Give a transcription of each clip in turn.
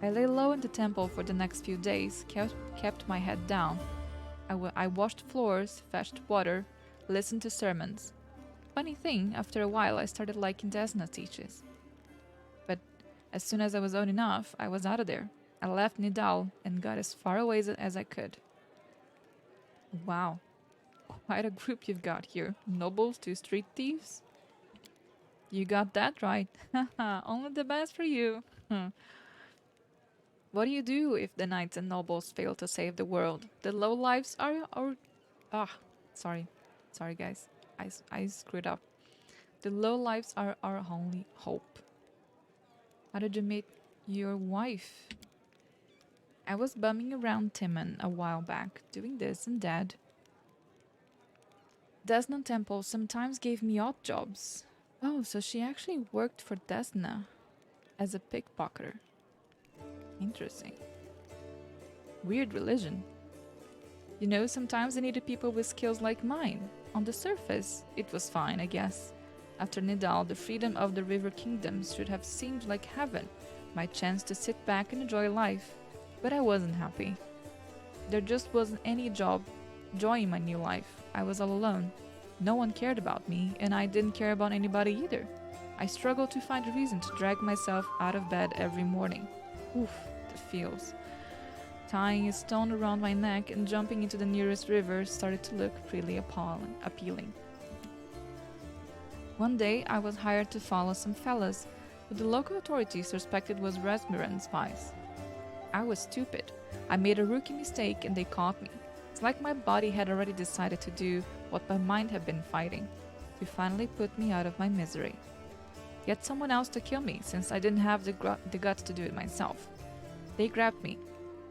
I lay low in the temple for the next few days, kept my head down. I washed floors, fetched water, listened to sermons. Funny thing, after a while I started liking Desna teaches. But as soon as I was old enough, I was out of there. I left Nidal and got as far away as I could. Wow, quite a group you've got here. Nobles to street thieves? You got that right. Haha, only the best for you. What do you do if the knights and nobles fail to save the world? The lowlifes are... Ah, sorry. Sorry, guys. I screwed up. The lowlifes are our only hope. How did you meet your wife? I was bumming around Timon a while back, doing this and that. Desna Temple sometimes gave me odd jobs. Oh, so she actually worked for Desna as a pickpocketer. Interesting. Weird religion. You know, sometimes I needed people with skills like mine. On the surface, it was fine, I guess. After Nidal, the freedom of the River Kingdoms should have seemed like heaven, my chance to sit back and enjoy life. But I wasn't happy. There just wasn't any joy in my new life. I was all alone. No one cared about me, and I didn't care about anybody either. I struggled to find a reason to drag myself out of bed every morning. Oof, the feels. Tying a stone around my neck and jumping into the nearest river started to look pretty appealing. One day, I was hired to follow some fellas who the local authorities suspected was Resmiran spies. I was stupid. I made a rookie mistake and they caught me. It's like my body had already decided to do what my mind had been fighting, to finally put me out of my misery. Get someone else to kill me, since I didn't have the guts to do it myself. They grabbed me.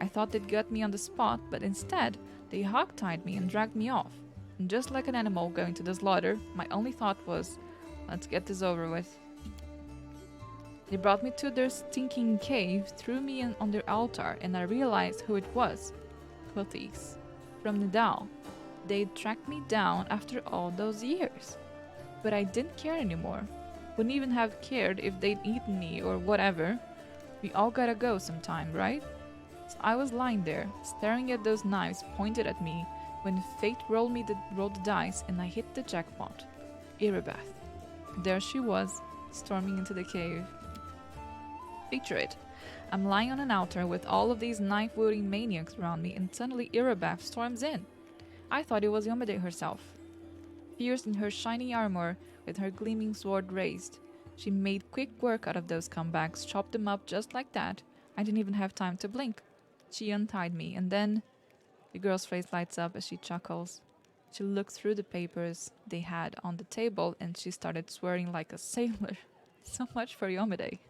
I thought they'd gut me on the spot, but instead, they hog-tied me and dragged me off. And just like an animal going to the slaughter, my only thought was, let's get this over with. They brought me to their stinking cave, threw me on their altar, and I realized who it was. Clothes. From Nidal. They'd tracked me down after all those years. But I didn't care anymore. Wouldn't even have cared if they'd eaten me or whatever. We all gotta go sometime, right? So I was lying there, staring at those knives pointed at me, when fate rolled the dice and I hit the jackpot. Erebeth. There she was, storming into the cave. Picture it. I'm lying on an altar with all of these knife-wielding maniacs around me, and suddenly Erebeth storms in. I thought it was Yomade herself. Fierce in her shiny armor, with her gleaming sword raised. She made quick work out of those comebacks, chopped them up just like that. I didn't even have time to blink. She untied me, and then... The girl's face lights up as she chuckles. She looked through the papers they had on the table, and she started swearing like a sailor. So much for Yomade.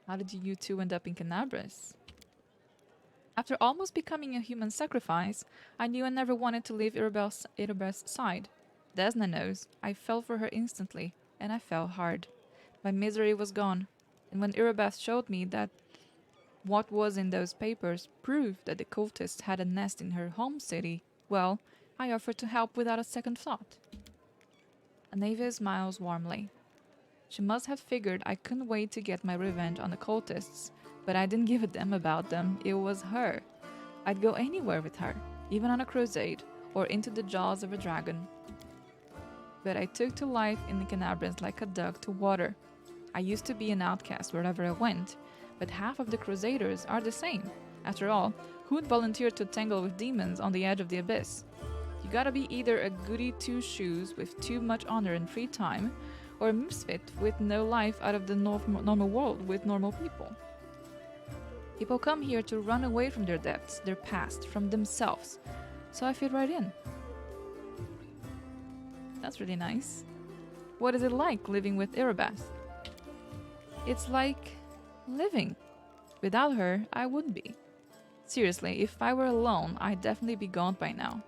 How did you two end up in Canabras? After almost becoming a human sacrifice, I knew I never wanted to leave Erebeth's side. Desna knows. I fell for her instantly, and I fell hard. My misery was gone, and when Erebeth showed me that what was in those papers proved that the cultists had a nest in her home city, well, I offered to help without a second thought. Anavia smiles warmly. She must have figured I couldn't wait to get my revenge on the cultists, but I didn't give a damn about them. It was her. I'd go anywhere with her, even on a crusade, or into the jaws of a dragon. But I took to life in the Canabrans like a duck to water. I used to be an outcast wherever I went, but half of the crusaders are the same. After all, who would volunteer to tangle with demons on the edge of the abyss? You gotta be either a goody two-shoes with too much honor and free time, or a misfit with no life out of the normal world with normal people. People come here to run away from their depths, their past, from themselves. So I fit right in. That's really nice. What is it like living with Erebeth? It's like living. Without her, I wouldn't be. Seriously, if I were alone, I'd definitely be gone by now.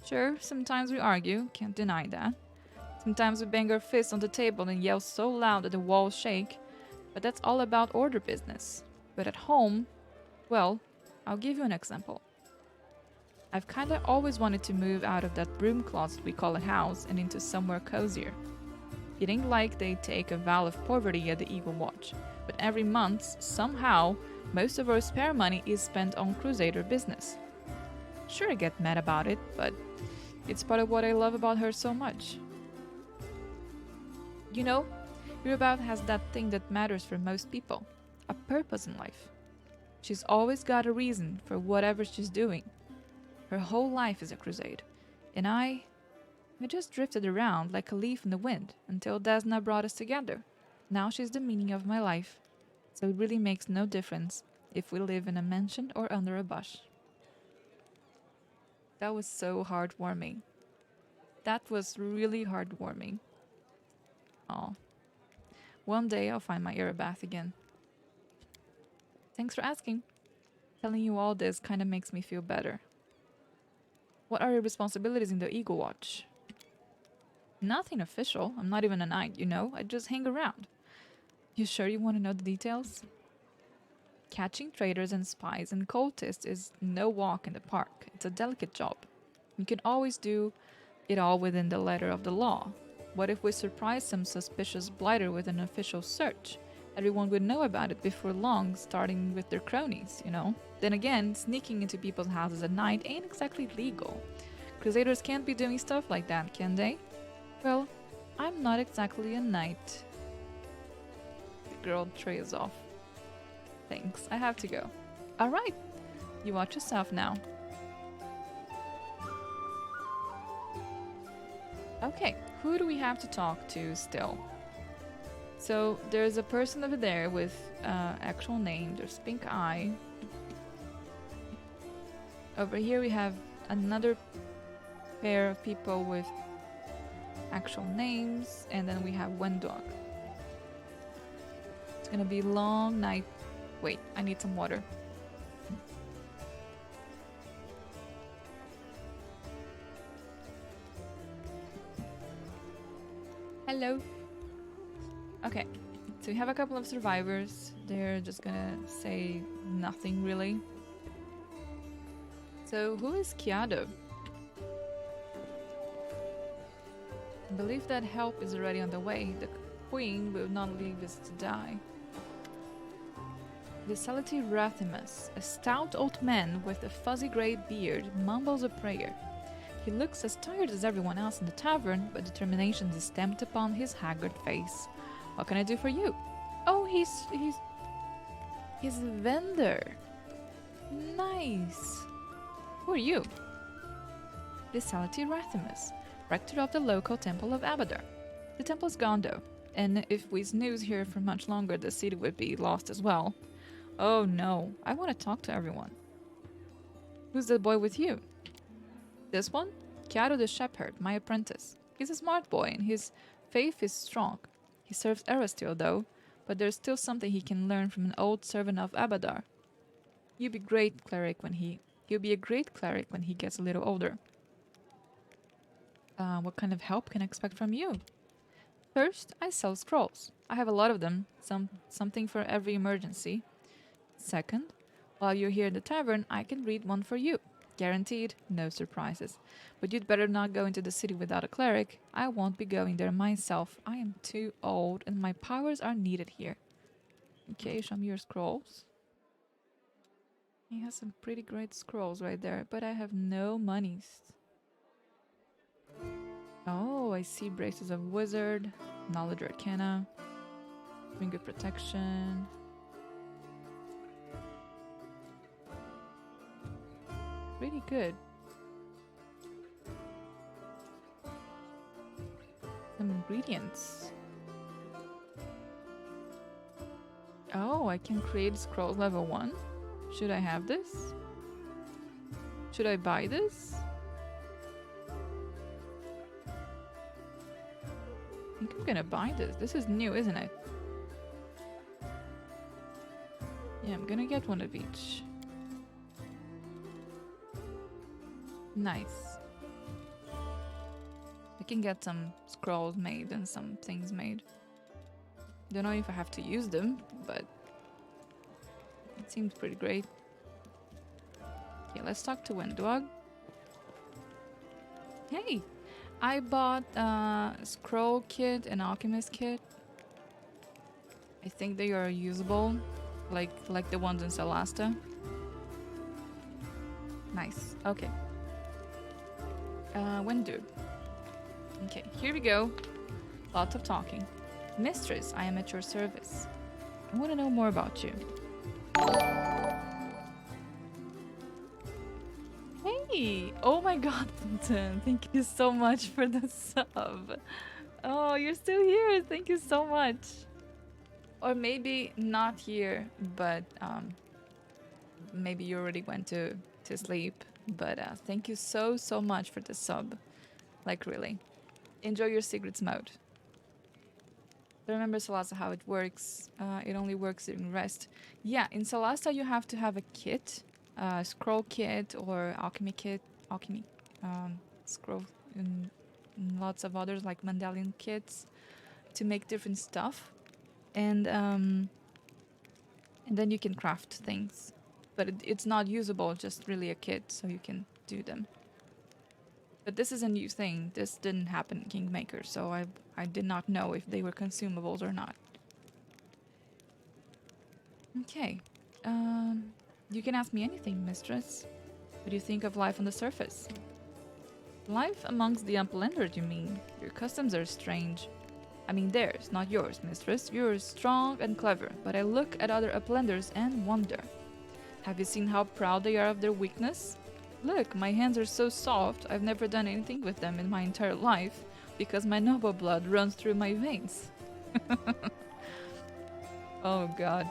Sure, sometimes we argue, can't deny that. Sometimes we bang our fists on the table and yell so loud that the walls shake, but that's all about order business. But at home, well, I'll give you an example. I've kinda always wanted to move out of that broom closet we call a house and into somewhere cozier. It ain't like they take a vow of poverty at the Eagle Watch, but every month, somehow, most of our spare money is spent on Crusader business. Sure, I get mad about it, but it's part of what I love about her so much. You know, Irabeth has that thing that matters for most people, a purpose in life. She's always got a reason for whatever she's doing. Her whole life is a crusade, and I just drifted around like a leaf in the wind until Desna brought us together. Now she's the meaning of my life, so it really makes no difference if we live in a mansion or under a bush. That was so heartwarming. That was really heartwarming. Oh, one day I'll find my Irabeth again. Thanks for asking. Telling you all this kind of makes me feel better. What are your responsibilities in the Eagle Watch? Nothing official. I'm not even a knight, you know. I just hang around. You sure you want to know the details? Catching traitors and spies and cultists is no walk in the park. It's a delicate job. You can always do it all within the letter of the law. What if we surprise some suspicious blighter with an official search? Everyone would know about it before long, starting with their cronies, you know? Then again, sneaking into people's houses at night ain't exactly legal. Crusaders can't be doing stuff like that, can they? Well, I'm not exactly a knight. The girl trails off. Thanks, I have to go. Alright, you watch yourself now. Okay, who do we have to talk to still? So there's a person over there with actual name. There's Pink Eye. Over here we have another pair of people with actual names, and then we have Wendog. It's gonna be a long night. Wait, I need some water. Hello. Okay, so we have a couple of survivors. They're just gonna say nothing really. So who is Kiado? I believe that help is already on the way. The queen will not leave us to die. Wrathoftherighteous, a stout old man with a fuzzy grey beard, mumbles a prayer. He looks as tired as everyone else in the tavern, but determination is stamped upon his haggard face. What can I do for you? Oh, he's a vendor. Nice. Who are you? Wrathoftherighteous, rector of the local temple of Abadar. The temple's gone though, and if we snooze here for much longer, the city would be lost as well. Oh no, I want to talk to everyone. Who's the boy with you? This one? Kiado the shepherd, my apprentice. He's a smart boy and his faith is strong. He serves Erasteel though, but there's still something he can learn from an old servant of Abadar. He'll be a great cleric when he gets a little older. What kind of help can I expect from you? First, I sell scrolls. I have a lot of them, something for every emergency. Second, while you're here in the tavern, I can read one for you. Guaranteed, no surprises. But you'd better not go into the city without a cleric. I won't be going there myself. I am too old and my powers are needed here. Okay, show me your scrolls. He has some pretty great scrolls right there, but I have no monies. Oh, I see Braces of Wizard, Knowledge Arcana, Ring of Protection. Pretty good. Some ingredients. Oh, I can create scrolls level 1. Should I have this? Should I buy this? I think I'm gonna buy this. This is new, isn't it? Yeah, I'm gonna get one of each. Nice. I can get some scrolls made and some things made. Don't know if I have to use them, but it seems pretty great. Okay, let's talk to Wendog. Hey, I bought a scroll kit and alchemist kit. I think they are usable, like the ones in Celasta. Nice. Okay. When do? Okay, here we go. Lots of talking. Mistress, I am at your service. I want to know more about you. Hey! Oh my god, Tintin. Thank you so much for the sub. Oh, you're still here. Thank you so much. Or maybe not here, but maybe you already went to sleep. But thank you so much for the sub. Like really. Enjoy your secrets mode. Remember Salasa how it works. It only works during rest. Yeah, in Salasa you have to have a kit, scroll kit or alchemy kit, alchemy scroll, and lots of others like Mandalian kits to make different stuff, and then you can craft things, but it's not usable, just really a kit, so you can do them. But this is a new thing. This didn't happen in Kingmaker, so I did not know if they were consumables or not. Okay. You can ask me anything, mistress. What do you think of life on the surface? Life amongst the Uplanders, you mean? Your customs are strange. I mean theirs, not yours, mistress. You're strong and clever, but I look at other Uplanders and wonder. Have you seen how proud they are of their weakness? Look, my hands are so soft, I've never done anything with them in my entire life, because my noble blood runs through my veins. Oh god.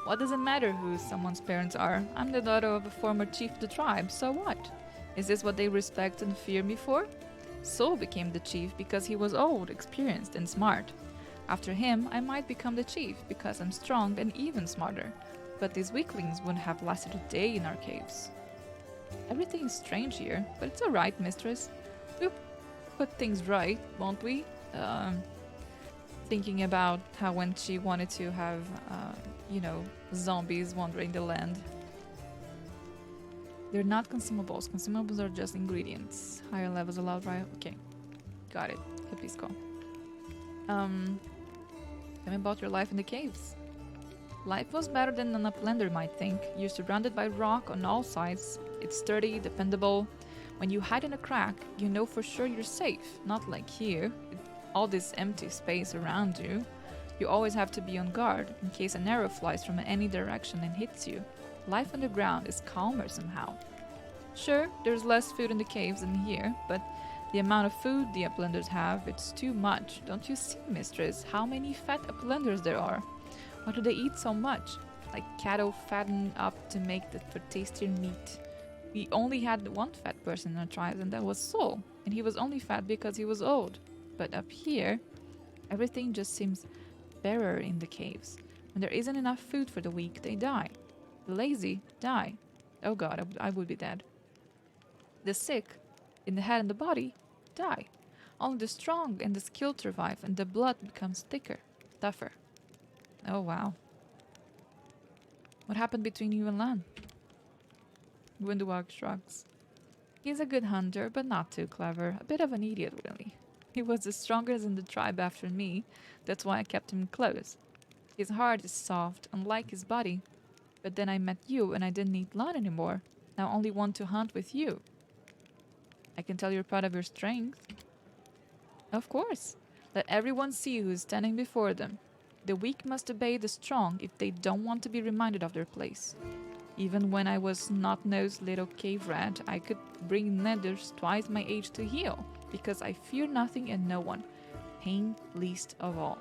What does it matter who someone's parents are? I'm the daughter of a former chief of the tribe, so what? Is this what they respect and fear me for? Sol became the chief because he was old, experienced, and smart. After him, I might become the chief because I'm strong and even smarter. But these weaklings wouldn't have lasted a day in our caves. Everything is strange here, but it's alright, mistress. We'll put things right, won't we? Thinking about how when she wanted to have, zombies wandering the land. They're not consumables. Consumables are just ingredients. Higher levels allowed, right? Okay. Got it. Capisco. Tell me about your life in the caves. Life was better than an uplander might think. You're surrounded by rock on all sides. It's sturdy, dependable. When you hide in a crack, you know for sure you're safe. Not like here, with all this empty space around you. You always have to be on guard in case an arrow flies from any direction and hits you. Life underground is calmer somehow. Sure, there's less food in the caves than here, but the amount of food the uplanders have, it's too much. Don't you see, mistress, how many fat uplanders there are? Why do they eat so much? Like cattle fattened up to make for tastier meat. We only had one fat person in our tribe, and that was Sol, and he was only fat because he was old. But up here, everything just seems barer in the caves. When there isn't enough food for the weak, they die. The lazy die. Oh god, I would be dead. The sick, in the head and the body, die. Only the strong and the skilled survive, and the blood becomes thicker, tougher. Oh wow. What happened between you and Lan? Windwalk shrugs. He's a good hunter, but not too clever. A bit of an idiot, really. He was the strongest in the tribe after me. That's why I kept him close. His heart is soft, unlike his body. But then I met you and I didn't need Lan anymore. Now I only want to hunt with you. I can tell you're proud of your strength. Of course. Let everyone see who is standing before them. The weak must obey the strong if they don't want to be reminded of their place. Even when I was not-nosed little cave rat, I could bring nethers twice my age to heal, because I fear nothing and no one, pain least of all.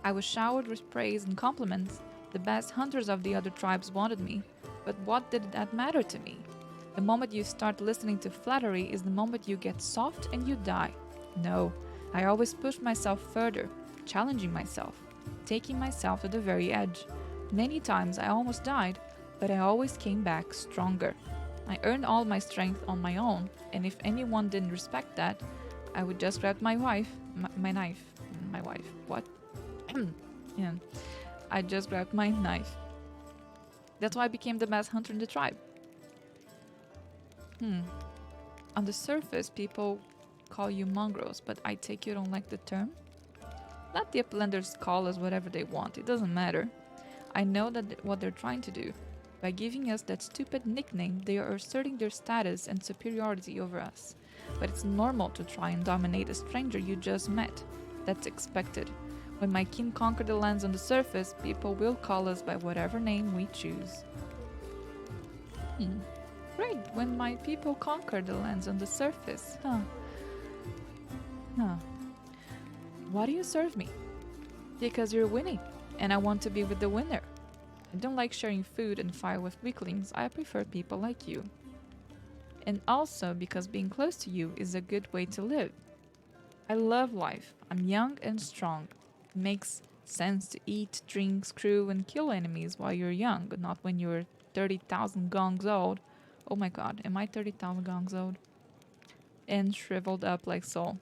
I was showered with praise and compliments. The best hunters of the other tribes wanted me, but what did that matter to me? The moment you start listening to flattery is the moment you get soft and you die. No, I always pushed myself further, challenging myself, taking myself to the very edge. Many times I almost died, but I always came back stronger. I earned all my strength on my own, and if anyone didn't respect that, I would just grab my knife. What? Yeah. I just grabbed my knife. That's why I became the best hunter in the tribe. On the surface, people call you mongrels, but I take you don't like the term? Let the uplanders call us whatever they want, it doesn't matter. I know that what they're trying to do. By giving us that stupid nickname, they are asserting their status and superiority over us. But it's normal to try and dominate a stranger you just met. That's expected. When my kin conquer the lands on the surface, people will call us by whatever name we choose. Great, when my people conquer the lands on the surface. Why do you serve me? Because you're winning, and I want to be with the winner. I don't like sharing food and fire with weaklings. I prefer people like you. And also because being close to you is a good way to live. I love life. I'm young and strong. It makes sense to eat, drink, screw, and kill enemies while you're young, but not when you're 30,000 gongs old. Oh my god, am I 30,000 gongs old? And shriveled up like Saul.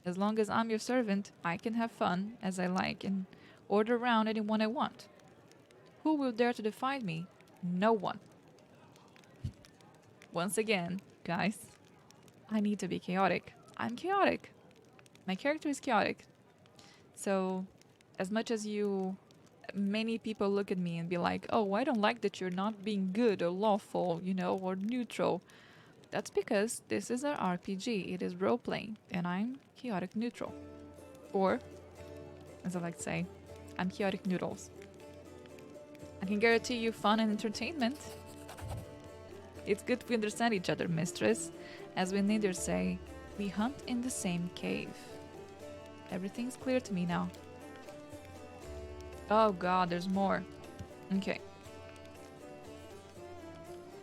As long as I'm your servant, I can have fun as I like and order around anyone I want. Who will dare to defy me? No one. Once again, guys, I need to be chaotic. I'm chaotic. My character is chaotic. So, as much as many people look at me and be like, oh, I don't like that you're not being good or lawful, or neutral. That's because this is an RPG. It is role-playing, and I'm chaotic neutral. Or, as I like to say, I'm chaotic noodles. I can guarantee you fun and entertainment. It's good we understand each other, mistress. As we neither say, we hunt in the same cave. Everything's clear to me now. Oh god, there's more. Okay.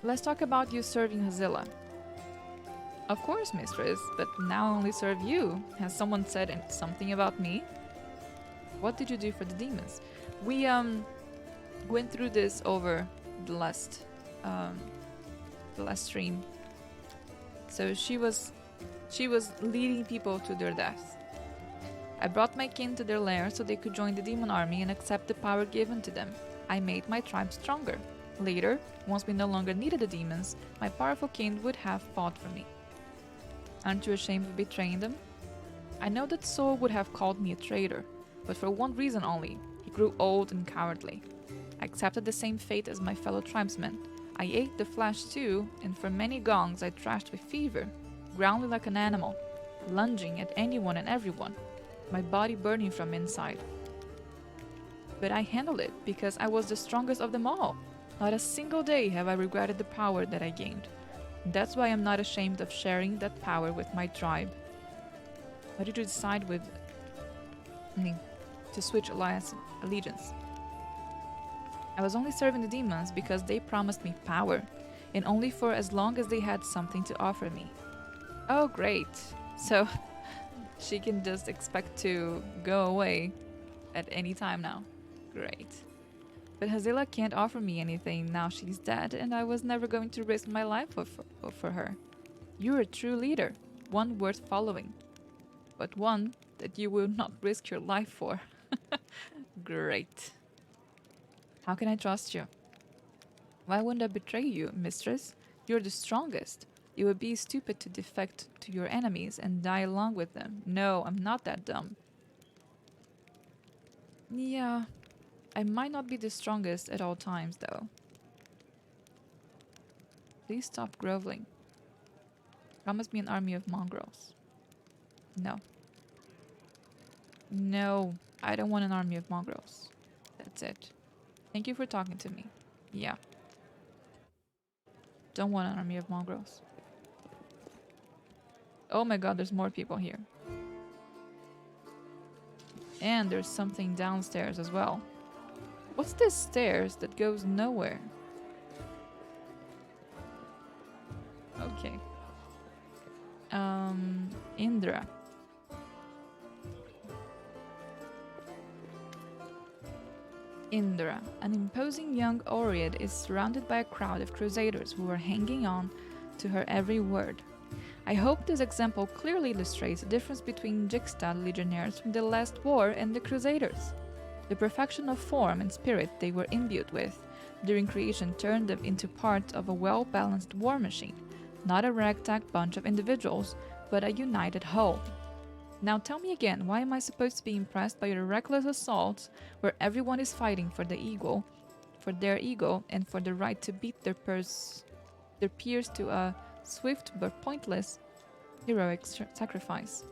Let's talk about you serving Hazilla. Of course, mistress, but now I only serve you. Has someone said something about me? What did you do for the demons? We, went through this over the last stream. So she was leading people to their death. I brought my kin to their lair so they could join the demon army and accept the power given to them. I made my tribe stronger. Later, once we no longer needed the demons, my powerful kin would have fought for me. Aren't you ashamed of betraying them? I know that Saul would have called me a traitor, but for one reason only. He grew old and cowardly. I accepted the same fate as my fellow tribesmen. I ate the flesh too, and for many gongs I thrashed with fever, growling like an animal, lunging at anyone and everyone, my body burning from inside. But I handled it because I was the strongest of them all. Not a single day have I regretted the power that I gained. That's why I'm not ashamed of sharing that power with my tribe. Why did you decide to switch allegiance? I was only serving the demons because they promised me power, and only for as long as they had something to offer me. Oh, great. So, she can just expect to go away at any time now. Great. But Hazilla can't offer me anything now she's dead, and I was never going to risk my life for her. You're a true leader, one worth following, but one that you will not risk your life for. Great. How can I trust you? Why wouldn't I betray you, mistress? You're the strongest. It would be stupid to defect to your enemies and die along with them. No, I'm not that dumb. Yeah, I might not be the strongest at all times, though. Please stop groveling. Promise me an army of mongrels. No. No, I don't want an army of mongrels. That's it. Thank you for talking to me. Yeah. Don't want an army of mongrels. Oh my god, there's more people here. And there's something downstairs as well. What's this stairs that goes nowhere? Okay. Indra. Indra, an imposing young Oread, is surrounded by a crowd of crusaders who are hanging on to her every word. I hope this example clearly illustrates the difference between Jixtad legionnaires from the last war and the crusaders. The perfection of form and spirit they were imbued with during creation turned them into part of a well-balanced war machine, Not a ragtag bunch of individuals, but a united whole. Now tell me again, why am I supposed to be impressed by your reckless assaults where everyone is fighting for their ego, and for the right to beat their peers to a swift but pointless heroic sacrifice?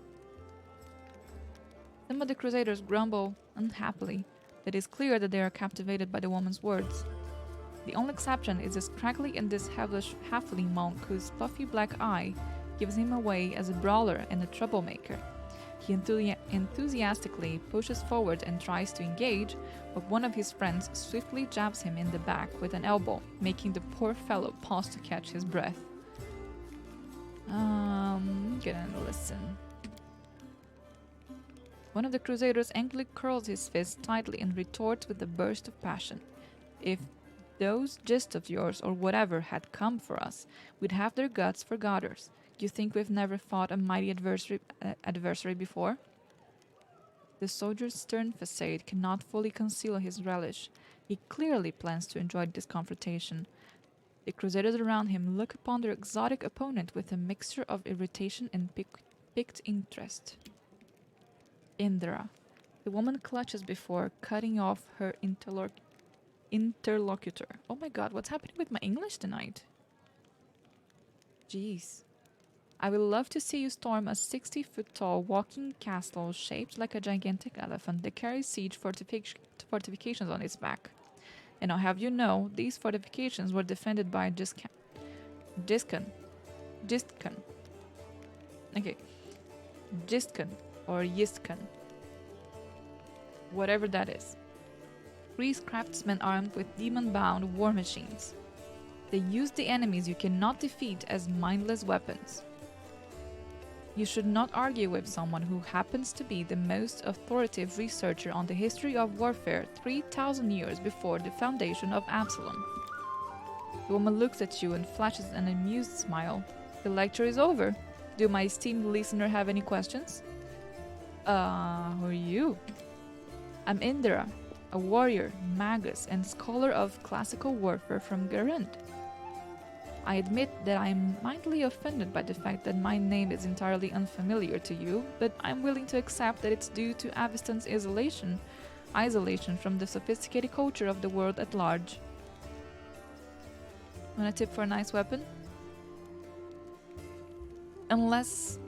Some of the Crusaders grumble unhappily. It is clear that they are captivated by the woman's words. The only exception is the scraggly and halfling monk whose puffy black eye gives him away as a brawler and a troublemaker. He enthusiastically pushes forward and tries to engage, but one of his friends swiftly jabs him in the back with an elbow, making the poor fellow pause to catch his breath. Gonna listen. One of the Crusaders angrily curls his fist tightly and retorts with a burst of passion. If those gist of yours or whatever had come for us, we'd have their guts for garters. You think we've never fought a mighty adversary before? The soldier's stern facade cannot fully conceal his relish. He clearly plans to enjoy this confrontation. The Crusaders around him look upon their exotic opponent with a mixture of irritation and piqued interest. Indra. The woman clutches before cutting off her interlocutor. Oh my god, what's happening with my English tonight? Jeez. I will love to see you storm a 60-foot-tall walking castle shaped like a gigantic elephant that carries siege fortifications on its back. And I'll have you know, these fortifications were defended by Jiskan. Okay. Jiskan or Yiskan. Whatever that is. 3 craftsmen armed with demon-bound war machines. They use the enemies you cannot defeat as mindless weapons. You should not argue with someone who happens to be the most authoritative researcher on the history of warfare 3,000 years before the foundation of Absalom. The woman looks at you and flashes an amused smile. The lecture is over. Do my esteemed listener have any questions? Who are you? I'm Indra, a warrior, magus, and scholar of classical warfare from Garand. I admit that I am mildly offended by the fact that my name is entirely unfamiliar to you, but I'm willing to accept that it's due to Avistan's isolation from the sophisticated culture of the world at large. Want a tip for a nice weapon? Unless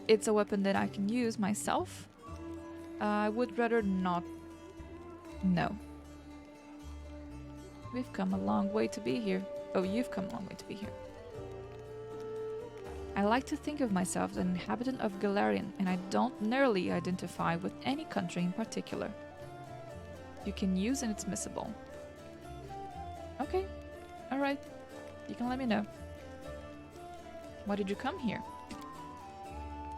it's a weapon that I can use myself, I would rather not. No. We've come a long way to be here. Oh, you've come a long way to be here. I like to think of myself as an inhabitant of Galarian, and I don't narrowly identify with any country in particular. You can use and it's missable. Okay. Alright. You can let me know. Why did you come here?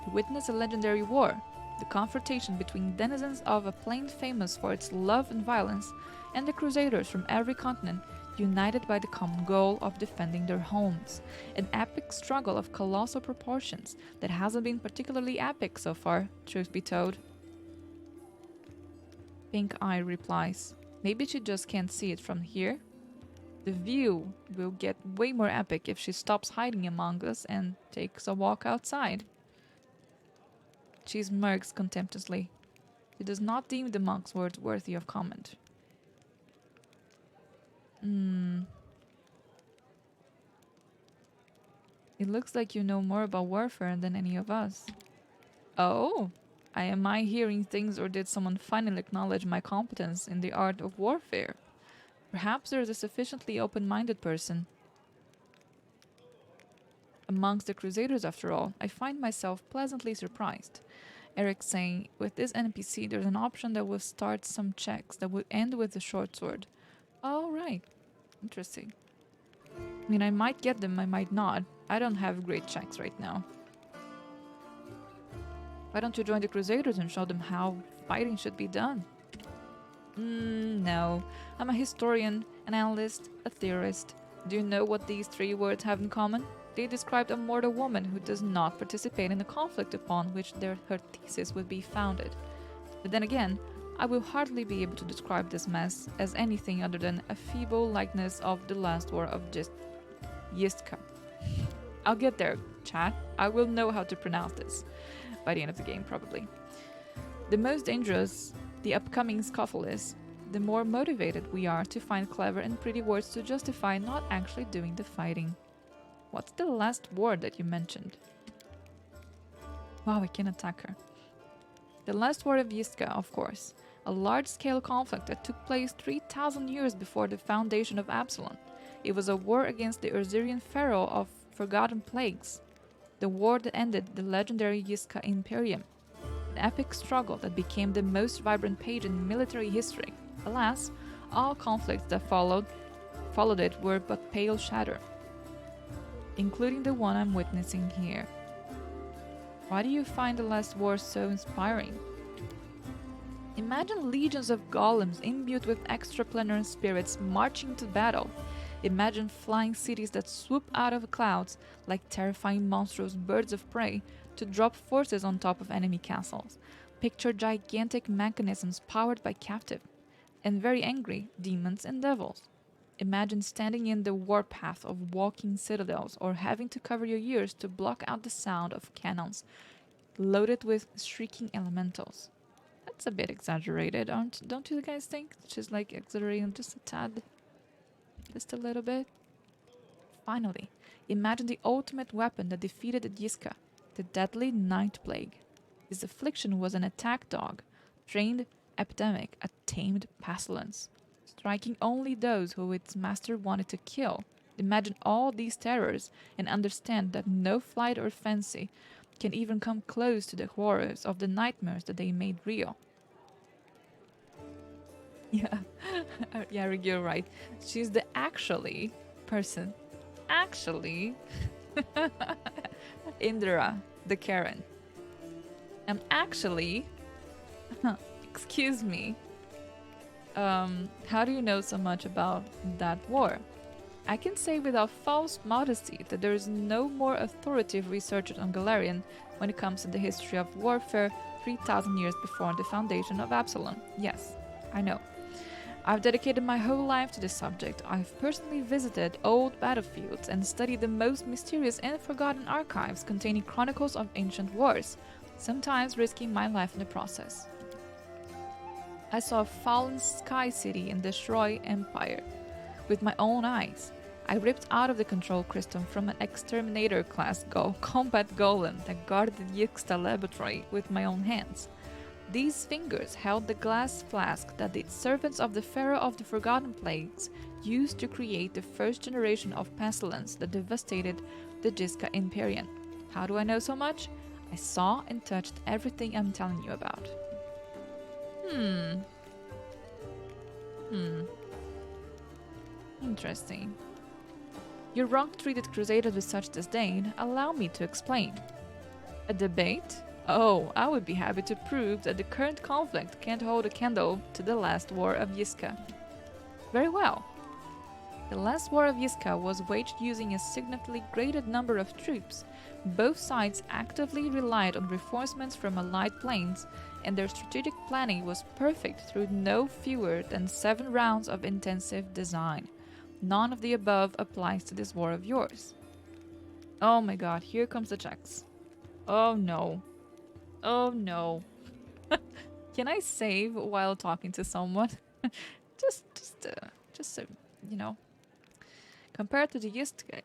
To witness a legendary war. The confrontation between denizens of a plain famous for its love and violence, and the Crusaders from every continent, united by the common goal of defending their homes. An epic struggle of colossal proportions that hasn't been particularly epic so far, truth be told. Pink Eye replies, maybe she just can't see it from here. The view will get way more epic if she stops hiding among us and takes a walk outside. She smirks contemptuously. She does not deem the monk's words worthy of comment. It looks like you know more about warfare than any of us. Oh, am I hearing things, or did someone finally acknowledge my competence in the art of warfare? Perhaps there is a sufficiently open-minded person amongst the Crusaders after all. I find myself pleasantly surprised. Eric saying, with this NPC there's an option that will start some checks that would end with the short sword. Oh, right. Interesting. I mean, I might get them, I might not. I don't have great checks right now. Why don't you join the Crusaders and show them how fighting should be done? No. I'm a historian, an analyst, a theorist. Do you know what these 3 words have in common? They described a mortal woman who does not participate in the conflict upon which her thesis would be founded. But then again, I will hardly be able to describe this mess as anything other than a feeble likeness of the last war of Yistka. I'll get there, chat. I will know how to pronounce this by the end of the game, probably. The most dangerous the upcoming scuffle is, the more motivated we are to find clever and pretty words to justify not actually doing the fighting. What's the last word that you mentioned? Wow, I can attack her. The last war of Yiska, of course. A large-scale conflict that took place 3,000 years before the foundation of Absalom. It was a war against the Urzian pharaoh of Forgotten Plagues. The war that ended the legendary Yiska Imperium. An epic struggle that became the most vibrant page in military history. Alas, all conflicts that followed it were but pale shadow. Including the one I'm witnessing here. Why do you find the last war so inspiring? Imagine legions of golems imbued with extraplanar spirits marching to battle. Imagine flying cities that swoop out of the clouds like terrifying monstrous birds of prey to drop forces on top of enemy castles. Picture gigantic mechanisms powered by captive and very angry demons and devils. Imagine standing in the warpath of walking citadels or having to cover your ears to block out the sound of cannons loaded with shrieking elementals. That's a bit exaggerated, don't you guys think? She's like exaggerating just a tad. Just a little bit. Finally, imagine the ultimate weapon that defeated the Yiska, the deadly Night Plague. His affliction was an attack dog, trained epidemic, a tamed pestilence, striking only those who its master wanted to kill. Imagine all these terrors and understand that no flight or fancy can even come close to the horrors of the nightmares that they made real. Yeah, yeah, you're right. She's the actually person. Actually, Indra, the Karen. Actually, excuse me. How do you know so much about that war? I can say without false modesty that there is no more authoritative researcher on Galarian when it comes to the history of warfare 3,000 years before the foundation of Absalom. Yes, I know. I've dedicated my whole life to this subject. I've personally visited old battlefields and studied the most mysterious and forgotten archives containing chronicles of ancient wars, sometimes risking my life in the process. I saw a fallen sky city in the Shroi Empire with my own eyes. I ripped out of the control crystal from an exterminator-class combat golem that guarded the Yixta laboratory with my own hands. These fingers held the glass flask that the servants of the Pharaoh of the Forgotten Plagues used to create the first generation of pestilence that devastated the Yiska Imperium. How do I know so much? I saw and touched everything I'm telling you about. Interesting. Your wrong-treated crusaders with such disdain, allow me to explain. A debate? Oh, I would be happy to prove that the current conflict can't hold a candle to the last war of Yiska. Very well. The last war of Yiska was waged using a significantly greater number of troops. Both sides actively relied on reinforcements from allied planes, and their strategic planning was perfect through no fewer than 7 rounds of intensive design. None of the above applies to this war of yours. Oh my god, here comes the checks. Oh no. Oh no. Can I save while talking to someone? just so, you know. Compared to the Yiska,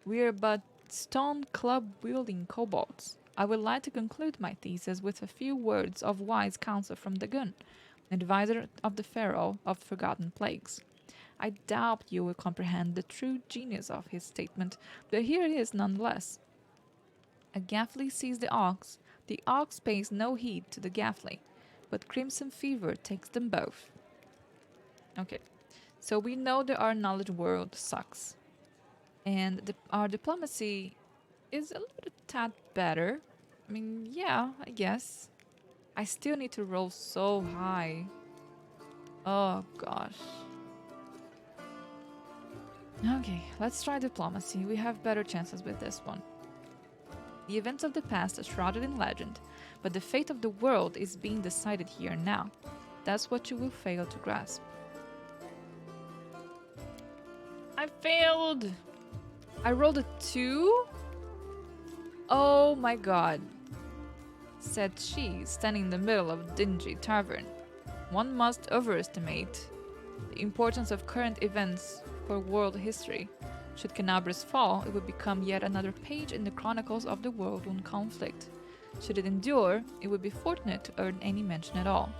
we're but stone club-wielding kobolds. I would like to conclude my thesis with a few words of wise counsel from Dagon, advisor of the Pharaoh of Forgotten Plagues. I doubt you will comprehend the true genius of his statement, but here it is nonetheless. A Gaffley sees the ox pays no heed to the Gaffley, but crimson fever takes them both. Okay, so we know that our knowledge world sucks, and our diplomacy is a little tad better. I mean, yeah, I guess. I still need to roll so high. Oh gosh. Okay, let's try diplomacy. We have better chances with this one. The events of the past are shrouded in legend, but the fate of the world is being decided here and now. That's what you will fail to grasp. I failed! I rolled a 2? Oh my god, said she, standing in the middle of a dingy tavern. One must overestimate the importance of current events for world history. Should Canabras fall, it would become yet another page in the chronicles of the world-worn conflict. Should it endure, it would be fortunate to earn any mention at all.